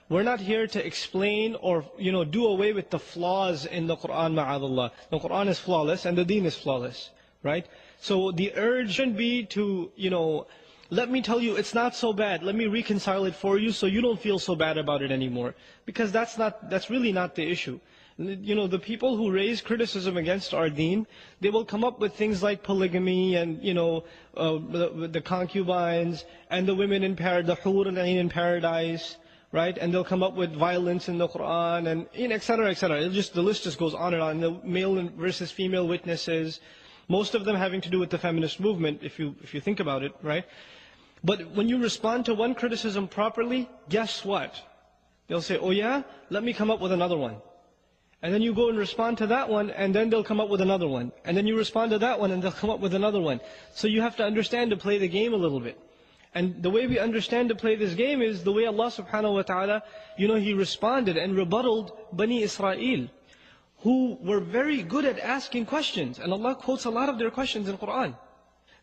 We're not here to explain or, do away with the flaws in the Quran, ma'adallah. The Quran is flawless and the deen is flawless, right? So the urge shouldn't be to, let me tell you it's not so bad. Let me reconcile it for you so you don't feel so bad about it anymore. Because that's really not the issue. The people who raise criticism against our deen, they will come up with things like polygamy and, the concubines and the women in paradise, the hur al-ain in paradise, right? And they'll come up with violence in the Quran and, et cetera, et cetera. The list just goes on and on. The male versus female witnesses, most of them having to do with the feminist movement, if you think about it, right? But when you respond to one criticism properly, guess what? They'll say, oh yeah, let me come up with another one. And then you go and respond to that one, and then they'll come up with another one. And then you respond to that one, and they'll come up with another one. So you have to understand to play the game a little bit. And the way we understand to play this game is the way Allah subhanahu wa ta'ala, He responded and rebutted Bani Israel, who were very good at asking questions. And Allah quotes a lot of their questions in the Quran.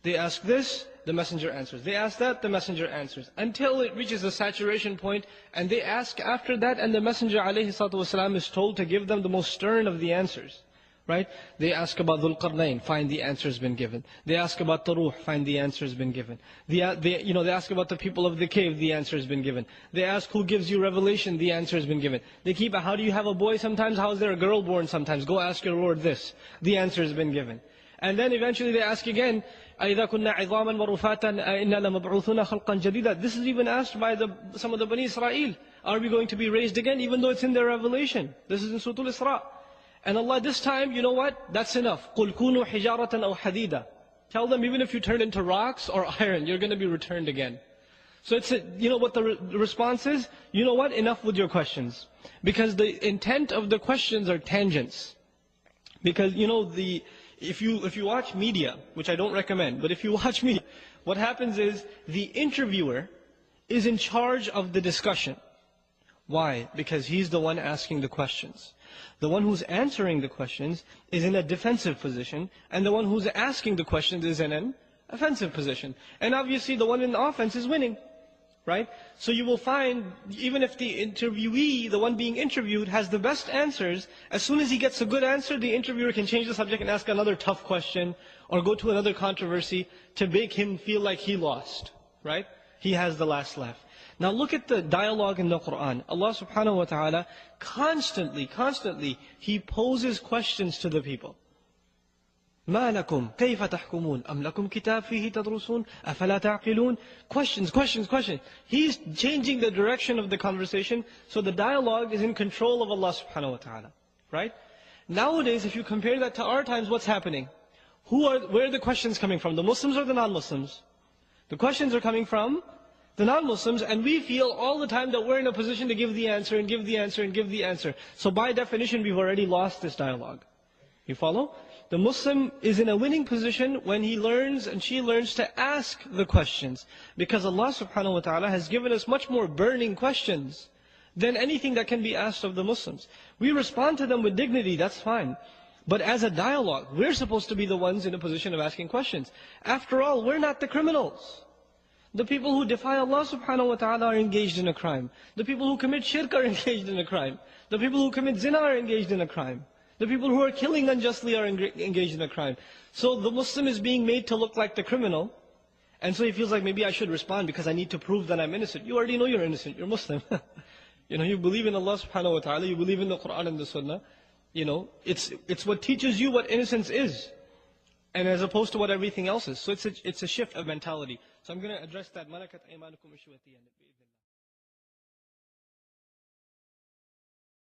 They ask this, the messenger answers. They ask that, the messenger answers. Until it reaches a saturation point, and they ask after that, and the messenger ﷺ is told to give them the most stern of the answers. Right? They ask about Dhul Qarnayn, find the answer has been given. They ask about the Ruh, find the answer has been given. They ask about the people of the cave, the answer has been given. They ask who gives you revelation, the answer has been given. They keep, how do you have a boy sometimes? How is there a girl born sometimes? Go ask your Lord this. The answer has been given. And then eventually they ask again, أَإِذَا كُنَّا عِظَامًا وَرُفَاتًا أَإِنَّا لَمَبْعُوثُونَ خَلْقًا جَدِيدًا. This is even asked by some of the Bani Israel. Are we going to be raised again? Even though it's in their revelation. This is in Surah Al-Isra. And Allah this time, you know what? That's enough. قُلْ كُونُوا حِجَارَةً أَوْ حَدِيدًا. Tell them even if you turn into rocks or iron, you're going to be returned again. So what the response is? You know what? Enough with your questions. Because the intent of the questions are tangents. Because, if you watch media, which I don't recommend, but if you watch media, what happens is the interviewer is in charge of the discussion. Why? Because he's the one asking the questions. The one who's answering the questions is in a defensive position, and the one who's asking the questions is in an offensive position. And obviously the one in the offense is winning. Right? So you will find, even if the interviewee, the one being interviewed, has the best answers, as soon as he gets a good answer, the interviewer can change the subject and ask another tough question, or go to another controversy, to make him feel like he lost. Right? He has the last laugh. Now look at the dialogue in the Quran. Allah subhanahu wa ta'ala, constantly, He poses questions to the people. مَا لَكُمْ كَيْفَ تَحْكُمُونَ أَمْ لَكُمْ كِتَابٌ فِيهِ تَدْرُسُونَ أَفَلَا تَعْقِلُونَ. Questions. He's changing the direction of the conversation, so the dialogue is in control of Allah subhanahu wa ta'ala. Right? Nowadays, if you compare that to our times, what's happening? Where are the questions coming from? The Muslims or the non-Muslims? The questions are coming from the non-Muslims, and we feel all the time that we're in a position to give the answer, and give the answer, and give the answer. So by definition, we've already lost this dialogue. You follow? The Muslim is in a winning position when he learns and she learns to ask the questions. Because Allah subhanahu wa ta'ala has given us much more burning questions than anything that can be asked of the Muslims. We respond to them with dignity, that's fine. But as a dialogue, we're supposed to be the ones in a position of asking questions. After all, we're not the criminals. The people who defy Allah subhanahu wa ta'ala are engaged in a crime. The people who commit shirk are engaged in a crime. The people who commit zina are engaged in a crime. The people who are killing unjustly are engaged in a crime. So the Muslim is being made to look like the criminal. And so he feels like maybe I should respond because I need to prove that I'm innocent. You already know you're innocent. You're Muslim. You believe in Allah subhanahu wa ta'ala. You believe in the Quran and the Sunnah. It's what teaches you what innocence is. And as opposed to what everything else is. So it's a shift of mentality. So I'm going to address that malakat aymanukum issue at the end.